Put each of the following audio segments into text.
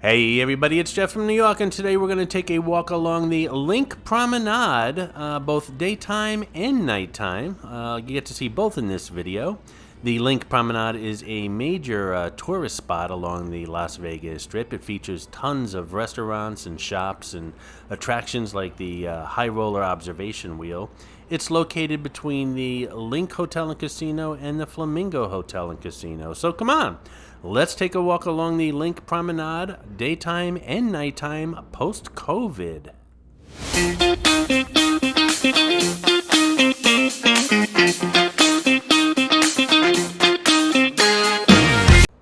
Hey everybody, it's Jeff from New York, and today we're going to take a walk along the Linq Promenade, both daytime and nighttime. You get to see both in this video. The Linq Promenade is a major tourist spot along the Las Vegas Strip. It features tons of restaurants and shops and attractions like the High Roller Observation Wheel. It's located between the Linq Hotel and Casino and the Flamingo Hotel and Casino. So come on, let's take a walk along the Linq Promenade, daytime and nighttime, post-COVID.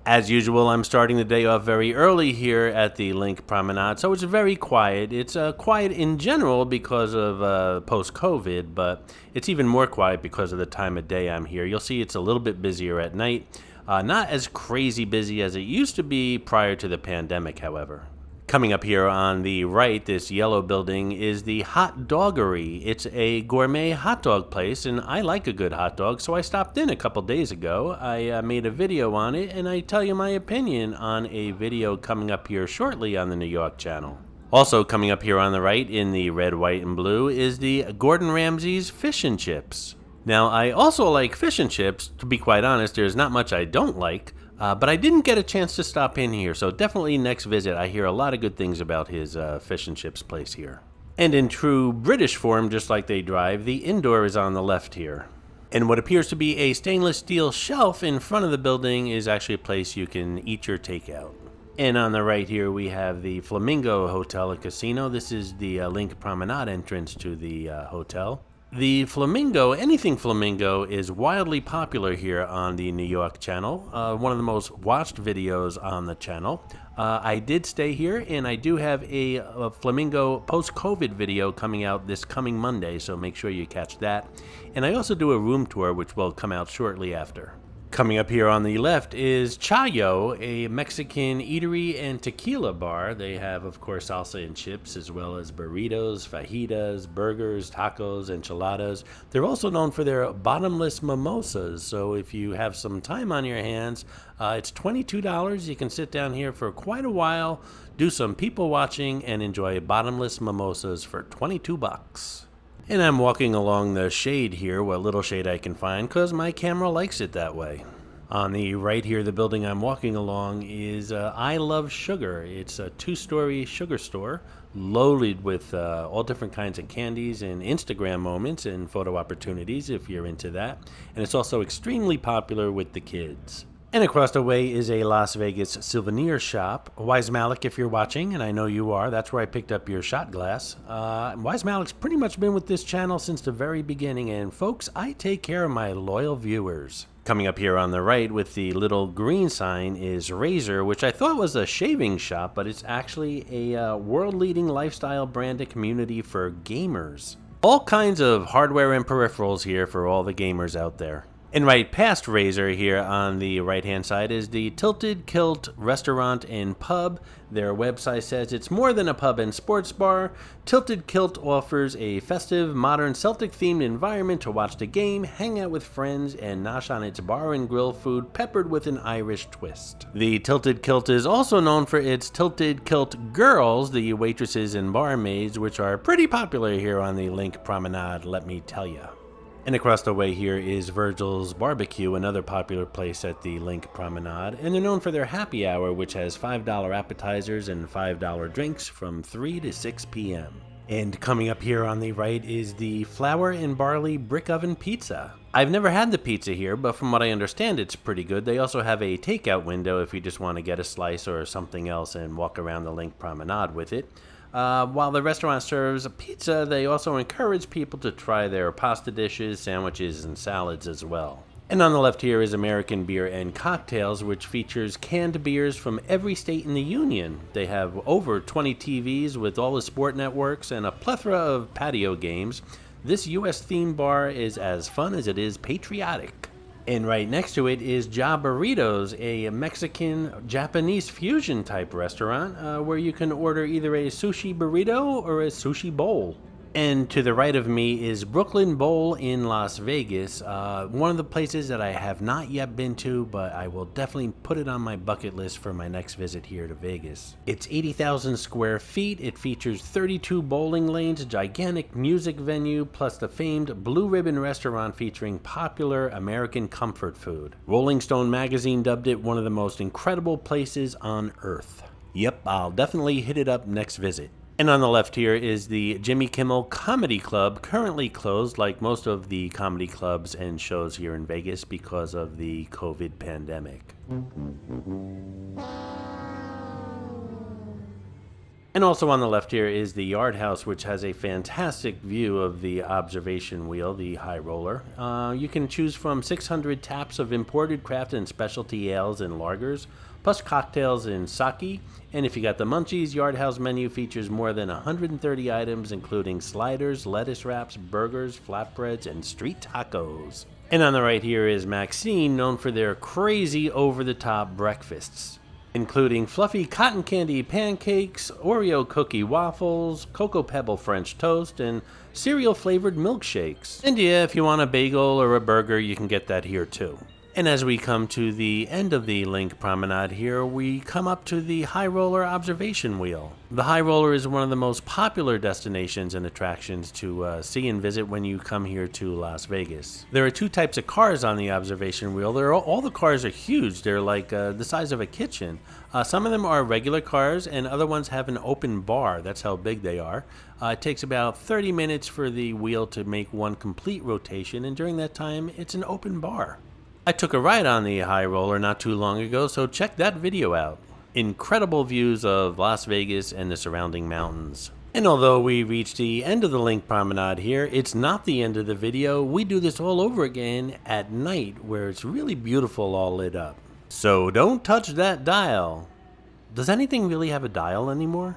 As usual, I'm starting the day off very early here at the Linq Promenade, so it's very quiet. It's quiet in general because of post-COVID, but it's even more quiet because of the time of day I'm here. You'll see it's a little bit busier at night. Not as crazy busy as it used to be prior to the pandemic, however. Coming up here on the right, this yellow building is the Hot Doggery. It's a gourmet hot dog place, and I like a good hot dog, so I stopped in a couple days ago. I made a video on it, and I tell you my opinion on a video coming up here shortly on the New York channel. Also coming up here on the right in the red, white, and blue is the Gordon Ramsay's Fish and Chips. Now, I also like fish and chips. To be quite honest, there's not much I don't like. But I didn't get a chance to stop in here, so definitely next visit. I hear a lot of good things about his fish and chips place here. And in true British form, just like they drive, the indoor is on the left here. And what appears to be a stainless steel shelf in front of the building is actually a place you can eat your takeout. And on the right here, we have the Flamingo Hotel and Casino. This is the Linq Promenade entrance to the hotel. The Flamingo, anything Flamingo, is wildly popular here on the New York channel. One of the most watched videos on the channel. I did stay here, and I do have a Flamingo post-COVID video coming out this coming Monday, so make sure you catch that. And I also do a room tour, which will come out shortly after. Coming up here on the left is Chayo, a Mexican eatery and tequila bar. They have, of course, salsa and chips, as well as burritos, fajitas, burgers, tacos, enchiladas. They're also known for their bottomless mimosas, so if you have some time on your hands, it's $22. You can sit down here for quite a while, do some people watching, and enjoy bottomless mimosas for 22 bucks. And I'm walking along the shade here, what little shade I can find, because my camera likes it that way. On the right here, the building I'm walking along is I Love Sugar. It's a two-story sugar store loaded with all different kinds of candies and Instagram moments and photo opportunities if you're into that. And it's also extremely popular with the kids. And across the way is a Las Vegas souvenir shop. Wise Malik, if you're watching, and I know you are, that's where I picked up your shot glass. Wise Malik's pretty much been with this channel since the very beginning, and folks, I take care of my loyal viewers. Coming up here on the right with the little green sign is Razor, which I thought was a shaving shop, but it's actually a world-leading lifestyle branded community for gamers. All kinds of hardware and peripherals here for all the gamers out there. And right past Razor here on the right-hand side is the Tilted Kilt Restaurant and Pub. Their website says it's more than a pub and sports bar. Tilted Kilt offers a festive, modern, Celtic-themed environment to watch the game, hang out with friends, and nosh on its bar and grill food peppered with an Irish twist. The Tilted Kilt is also known for its Tilted Kilt Girls, the waitresses and barmaids, which are pretty popular here on the Linq Promenade, let me tell you. And across the way here is Virgil's Barbecue, another popular place at the Linq Promenade. And they're known for their happy hour, which has $5 appetizers and $5 drinks from 3 to 6 p.m. And coming up here on the right is the Flour and Barley Brick Oven Pizza. I've never had the pizza here, but from what I understand, it's pretty good. They also have a takeout window if you just want to get a slice or something else and walk around the Linq Promenade with it. While the restaurant serves a pizza, they also encourage people to try their pasta dishes, sandwiches, and salads as well. And on the left here is American Beer and Cocktails, which features canned beers from every state in the union. They have over 20 TVs with all the sport networks and a plethora of patio games. This U.S. themed bar is as fun as it is patriotic. And right next to it is Ja Burritos, a Mexican-Japanese fusion type restaurant where you can order either a sushi burrito or a sushi bowl. And to the right of me is Brooklyn Bowl in Las Vegas, one of the places that I have not yet been to, but I will definitely put it on my bucket list for my next visit here to Vegas. It's 80,000 square feet, it features 32 bowling lanes, a gigantic music venue, plus the famed Blue Ribbon restaurant featuring popular American comfort food. Rolling Stone magazine dubbed it one of the most incredible places on earth. Yep, I'll definitely hit it up next visit. And on the left here is the Jimmy Kimmel Comedy Club, currently closed like most of the comedy clubs and shows here in Vegas because of the COVID pandemic. And also on the left here is the Yard House, which has a fantastic view of the observation wheel, the high roller. You can choose from 600 taps of imported craft and specialty ales and lagers, plus cocktails and sake. And if you got the munchies, Yard House menu features more than 130 items, including sliders, lettuce wraps, burgers, flatbreads, and street tacos. And on the right here is Maxine, known for their crazy over-the-top breakfasts, including fluffy cotton candy pancakes, Oreo cookie waffles, Cocoa Pebble French toast, and cereal-flavored milkshakes. And yeah, if you want a bagel or a burger, you can get that here too. And as we come to the end of the Linq Promenade here, we come up to the High Roller Observation Wheel. The High Roller is one of the most popular destinations and attractions to see and visit when you come here to Las Vegas. There are two types of cars on the observation wheel. All the cars are huge. They're like the size of a kitchen. Some of them are regular cars and other ones have an open bar. That's how big they are. It takes about 30 minutes for the wheel to make one complete rotation, and during that time, it's an open bar. I took a ride on the High Roller not too long ago, so check that video out. Incredible views of Las Vegas and the surrounding mountains. And although we reached the end of the Linq Promenade here, it's not the end of the video. We do this all over again at night, where it's really beautiful all lit up. So don't touch that dial. Does anything really have a dial anymore?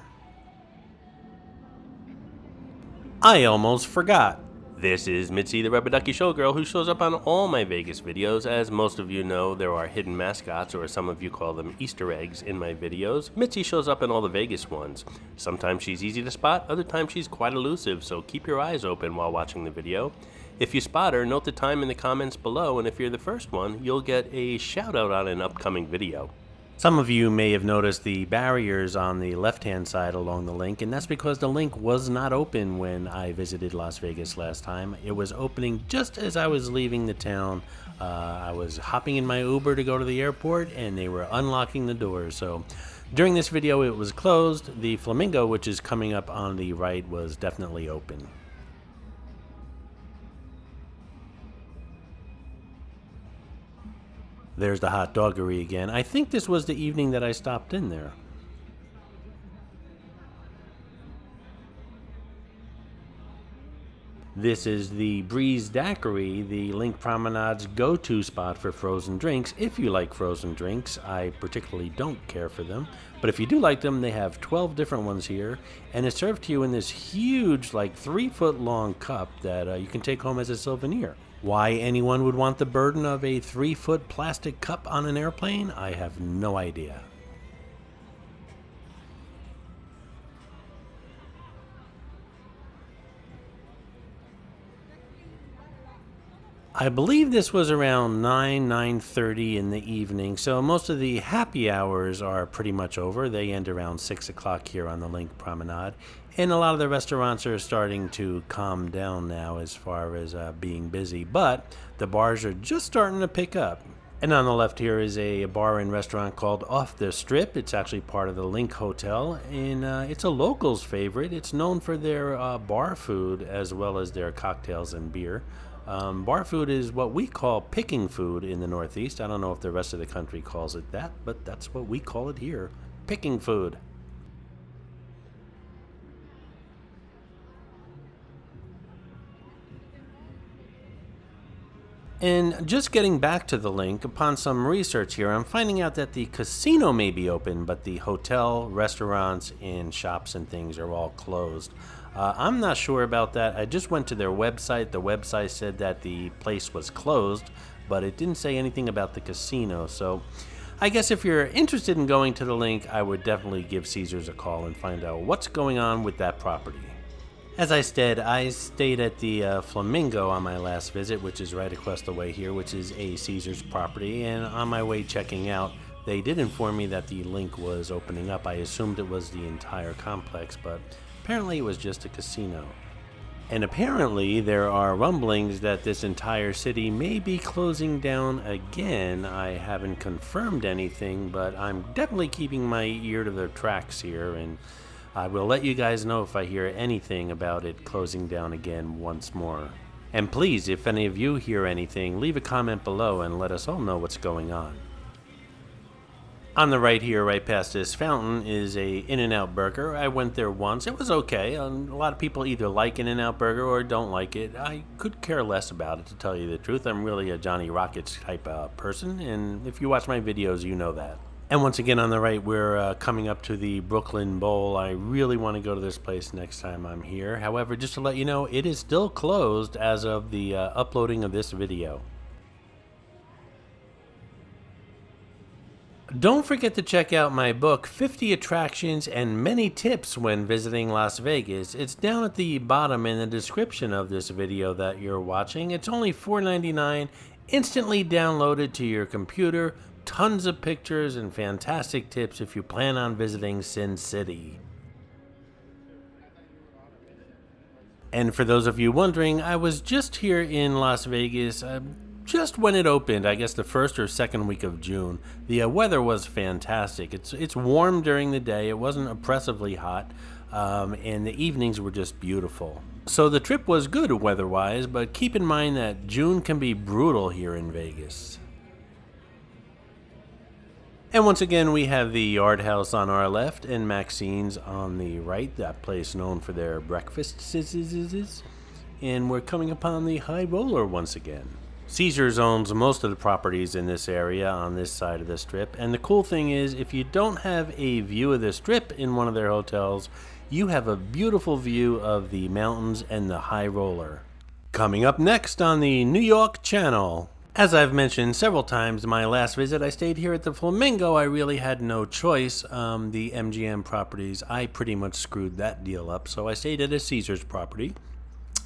I almost forgot. This is Mitzi, the Rubber Ducky Showgirl, who shows up on all my Vegas videos. As most of you know, there are hidden mascots, or some of you call them Easter eggs, in my videos. Mitzi shows up in all the Vegas ones. Sometimes she's easy to spot, other times she's quite elusive, so keep your eyes open while watching the video. If you spot her, note the time in the comments below, and if you're the first one, you'll get a shout out on an upcoming video. Some of you may have noticed the barriers on the left-hand side along the Linq, and that's because the Linq was not open when I visited Las Vegas last time. It was opening just as I was leaving the town. I was hopping in my Uber to go to the airport, and they were unlocking the doors. So during this video, it was closed. The Flamingo, which is coming up on the right, was definitely open. There's the hot doggery again. I think this was the evening that I stopped in there. This is the Breeze Daiquiri, the Linq Promenade's go-to spot for frozen drinks. If you like frozen drinks, I particularly don't care for them. But if you do like them, they have 12 different ones here. And it's served to you in this huge, like 3-foot-long cup that you can take home as a souvenir. Why anyone would want the burden of a 3-foot plastic cup on an airplane, I have no idea. I believe this was around 9:30 in the evening, so most of the happy hours are pretty much over. They end around 6 o'clock here on the Linq Promenade, and a lot of the restaurants are starting to calm down now as far as being busy, but the bars are just starting to pick up. And on the left here is a bar and restaurant called Off the Strip. It's actually part of the Linq Hotel, and it's a locals favorite. It's known for their bar food as well as their cocktails and beer. Bar food is what we call picking food in the Northeast. I don't know if the rest of the country calls it that, but that's what we call it here, picking food. And just getting back to the Linq, upon some research here, I'm finding out that the casino may be open, but the hotel, restaurants, and shops and things are all closed. I'm not sure about that. I just went to their website. The website said that the place was closed, but it didn't say anything about the casino. So I guess if you're interested in going to the Linq, I would definitely give Caesars a call and find out what's going on with that property. As I said, I stayed at the Flamingo on my last visit, which is right across the way here, which is a Caesars property. And on my way checking out, they did inform me that the Linq was opening up. I assumed it was the entire complex, but apparently it was just a casino. And apparently there are rumblings that this entire city may be closing down again. I haven't confirmed anything, but I'm definitely keeping my ear to the tracks here, and I will let you guys know if I hear anything about it closing down again once more. And please, if any of you hear anything, leave a comment below and let us all know what's going on. On the right here, right past this fountain, is a In-N-Out Burger. I went there once. It was okay. A lot of people either like In-N-Out Burger or don't like it. I could care less about it, to tell you the truth. I'm really a Johnny Rockets type person, and if you watch my videos, you know that. And once again, on the right, we're coming up to the Brooklyn Bowl. I really want to go to this place next time I'm here. However, just to let you know, it is still closed as of the uploading of this video. Don't forget to check out my book, 50 Attractions and Many Tips When Visiting Las Vegas. It's down at the bottom in the description of this video that you're watching. It's only $4.99, instantly downloaded to your computer, tons of pictures and fantastic tips if you plan on visiting Sin City. And for those of you wondering, I was just here in Las Vegas just when it opened, I guess the first or second week of June. The weather was fantastic. It's warm during the day. It wasn't oppressively hot, and the evenings were just beautiful. So the trip was good weather-wise, but keep in mind that June can be brutal here in Vegas. And once again, we have the Yard House on our left and Maxine's on the right, that place known for their breakfasts. And we're coming upon the High Roller once again. Caesars owns most of the properties in this area on this side of the strip, and the cool thing is, if you don't have a view of the strip in one of their hotels, you have a beautiful view of the mountains and the High Roller. Coming up next on the New York channel. As I've mentioned several times, my last visit I stayed here at the Flamingo. I really had no choice. The MGM properties, I pretty much screwed that deal up, so I stayed at a Caesars property.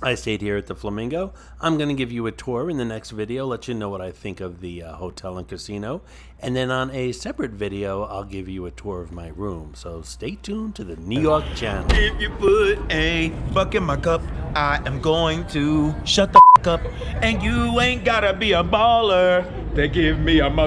I stayed here at the Flamingo. I'm going to give you a tour in the next video, let you know what I think of the hotel and casino. And then on a separate video, I'll give you a tour of my room. So stay tuned to the New York channel. If you put a buck in my cup, I am going to shut the up. And you ain't gotta be a baller to give me a $1.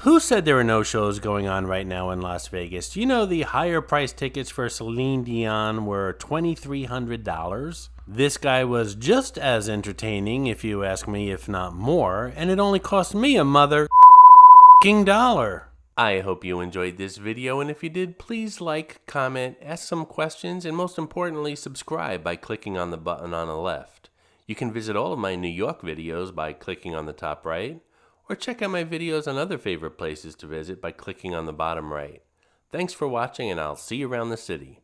Who said there are no shows going on right now in Las Vegas? Do you know the higher price tickets for Celine Dion were $2,300? This guy was just as entertaining, if you ask me, if not more, and it only cost me a $1. I hope you enjoyed this video, and if you did, please like, comment, ask some questions, and most importantly, subscribe by clicking on the button on the left. You can visit all of my New York videos by clicking on the top right, or check out my videos on other favorite places to visit by clicking on the bottom right. Thanks for watching, and I'll see you around the city.